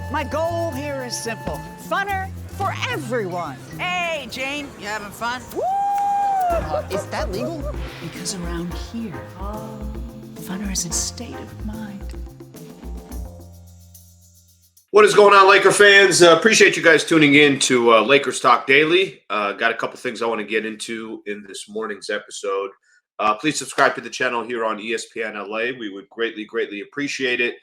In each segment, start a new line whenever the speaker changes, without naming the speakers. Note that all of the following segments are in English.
My goal here is simple. Funner for everyone.
Hey, Jane, you having fun?
Woo!
Is that legal?
Because around here, funner is a state of mind.
What is going on, Laker fans? Appreciate you guys tuning in to Lakers Talk Daily. Got a couple things I want to get into in this morning's episode. Please subscribe to the channel here on ESPN LA. We would greatly appreciate it.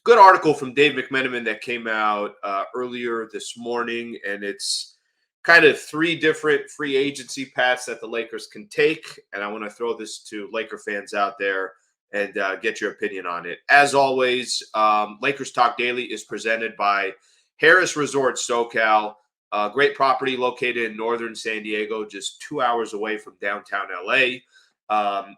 Good article from Dave McMenamin that came out earlier this morning, and it's kind of 3 different free agency paths that the Lakers can take. And I want to throw this to Laker fans out there and get your opinion on it. As always, Lakers Talk Daily is presented by Harris Resort SoCal, a great property located in northern San Diego, just 2 hours away from downtown LA.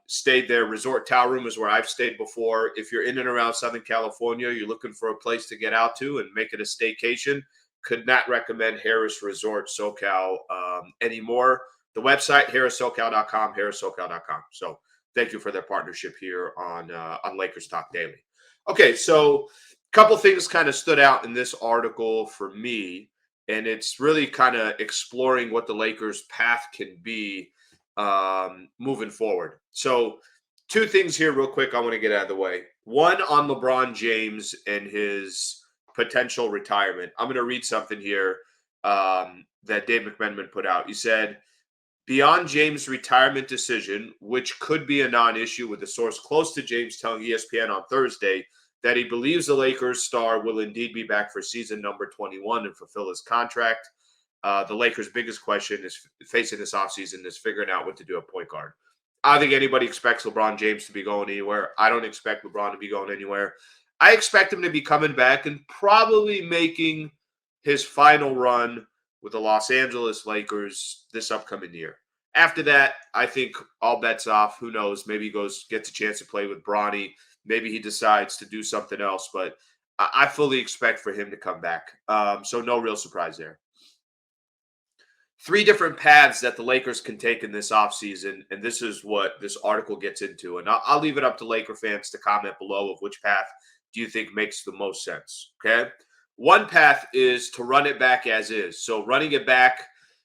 Stayed there. Resort Towel Room is where I've stayed before. If you're in and around Southern California, you're looking for a place to get out to and make it a staycation, could not recommend Harris Resort SoCal anymore. The website, harrissocal.com, harrissocal.com. So thank you for their partnership here on Lakers Talk Daily. Okay, so a couple things kind of stood out in this article for me, and it's really kind of exploring what the Lakers' path can be moving forward. So 2 things here real quick I want to get out of the way. One on LeBron James and his potential retirement. I'm going to read something here that Dave McMenamin put out. He said, beyond James' retirement decision, which could be a non-issue, with a source close to James telling ESPN on Thursday that he believes the Lakers star will indeed be back for season number 21 and fulfill his contract. The Lakers' biggest question is facing this offseason is figuring out what to do at point guard. I don't think anybody expects LeBron James to be going anywhere. I don't expect LeBron to be going anywhere. I expect him to be coming back and probably making his final run with the Los Angeles Lakers this upcoming year. After that, I think all bets off. Who knows? Maybe he gets a chance to play with Bronny. Maybe he decides to do something else. But I fully expect for him to come back. So no real surprise there. 3 different paths that the Lakers can take in this offseason, and this is what this article gets into. And I'll leave it up to Laker fans to comment below of which path do you think makes the most sense, okay? One path is to run it back as is. So running it back,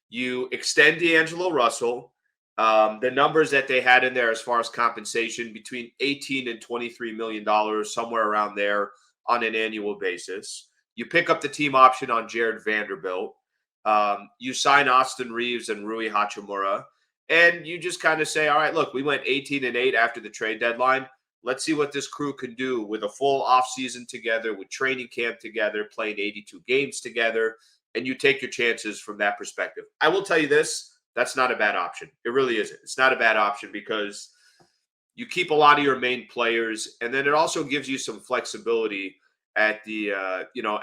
you extend D'Angelo Russell. The numbers that they had in there as far as compensation, between $18 and $23 million, somewhere around there on an annual basis. You pick up the team option on Jared Vanderbilt. You sign Austin Reeves and Rui Hachimura, and you just kind of say, all right, look, we went 18-8 after the trade deadline. Let's see what this crew can do with a full offseason together, with training camp together, playing 82 games together, and you take your chances from that perspective. I will tell you this, that's not a bad option. It really isn't. It's not a bad option because you keep a lot of your main players, and then it also gives you some flexibility at the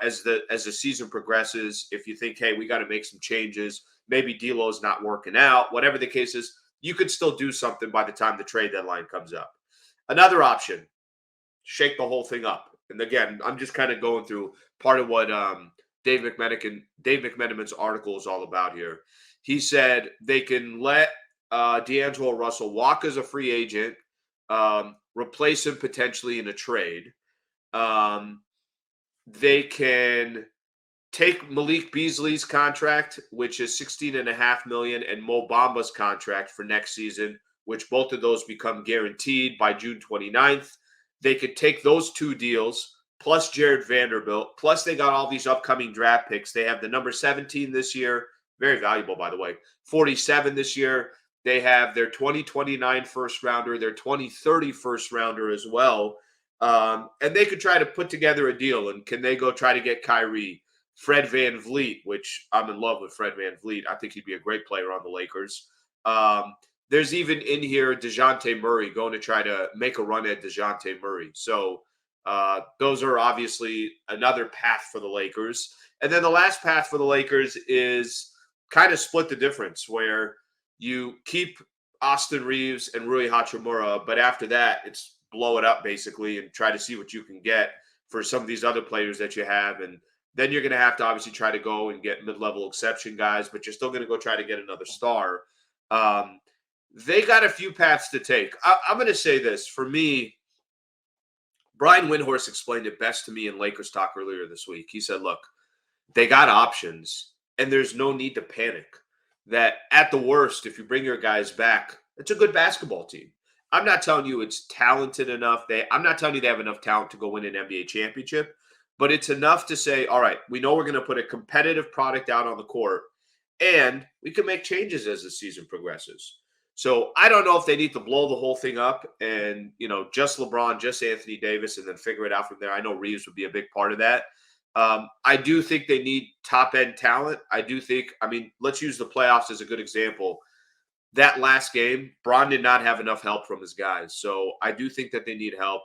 as the season progresses. If you think, hey, we got to make some changes, maybe D'Lo's not working out, whatever the case is, you could still do something by the time the trade deadline comes up. Another option, shake the whole thing up. And again, I'm just kind of going through part of what Dave McMenamin's article is all about here. He said they can let D'Angelo Russell walk as a free agent, replace him potentially in a trade. They can take Malik Beasley's contract, which is $16.5 million, and Mo Bamba's contract for next season, which both of those become guaranteed by June 29th. They could take those 2 deals, plus Jared Vanderbilt, plus they got all these upcoming draft picks. They have the number 17 this year, very valuable, by the way, 47 this year. They have their 2029 first rounder, their 2030 first rounder as well. And they could try to put together a deal. And can they go try to get Kyrie, Fred VanVleet, which I'm in love with Fred VanVleet. I think he'd be a great player on the Lakers. There's even in here DeJounte Murray, going to try to make a run at DeJounte Murray. So those are obviously another path for the Lakers. And then the last path for the Lakers is kind of split the difference, where you keep Austin Reeves and Rui Hachimura, but after that, it's blow it up basically and try to see what you can get for some of these other players that you have. And then you're going to have to obviously try to go and get mid-level exception guys, but you're still going to go try to get another star. They got a few paths to take. I'm going to say this. For me, Brian Windhorst explained it best to me in Lakers Talk earlier this week. He said, look, they got options, and there's no need to panic. That at the worst, if you bring your guys back, it's a good basketball team. I'm not telling you it's talented enough. I'm not telling you they have enough talent to go win an NBA championship, but it's enough to say, all right, we know we're going to put a competitive product out on the court, and we can make changes as the season progresses. So I don't know if they need to blow the whole thing up and, just LeBron, just Anthony Davis, and then figure it out from there. I know Reeves would be a big part of that. I do think they need top-end talent. Let's use the playoffs as a good example. That last game, Bron did not have enough help from his guys. So I do think that they need help.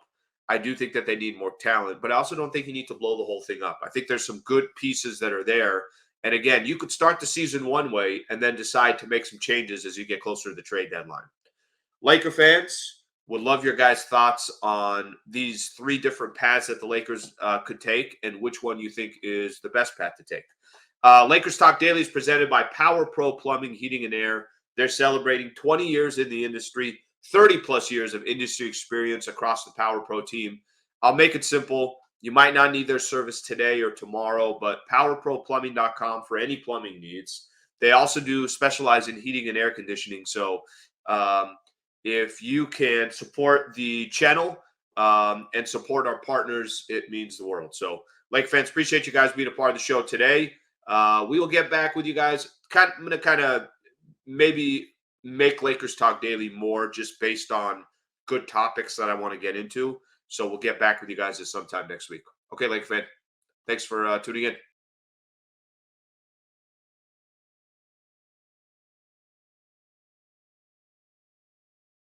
I do think that they need more talent, but I also don't think you need to blow the whole thing up. I think there's some good pieces that are there. And again, you could start the season one way and then decide to make some changes as you get closer to the trade deadline. Laker fans, would love your guys' thoughts on these three different paths that the Lakers could take and which one you think is the best path to take. Lakers Talk Daily is presented by Power Pro Plumbing, Heating, and Air. They're celebrating 20 years in the industry, 30-plus years of industry experience across the Power Pro team. I'll make it simple. You might not need their service today or tomorrow, but powerproplumbing.com for any plumbing needs. They also do specialize in heating and air conditioning. So if you can support the channel and support our partners, it means the world. So, Lake fans, appreciate you guys being a part of the show today. We will get back with you guys. I'm going to kind of maybe make Lakers Talk Daily more just based on good topics that I want to get into. So we'll get back with you guys at sometime next week. Okay, Lake fan. Thanks for tuning in.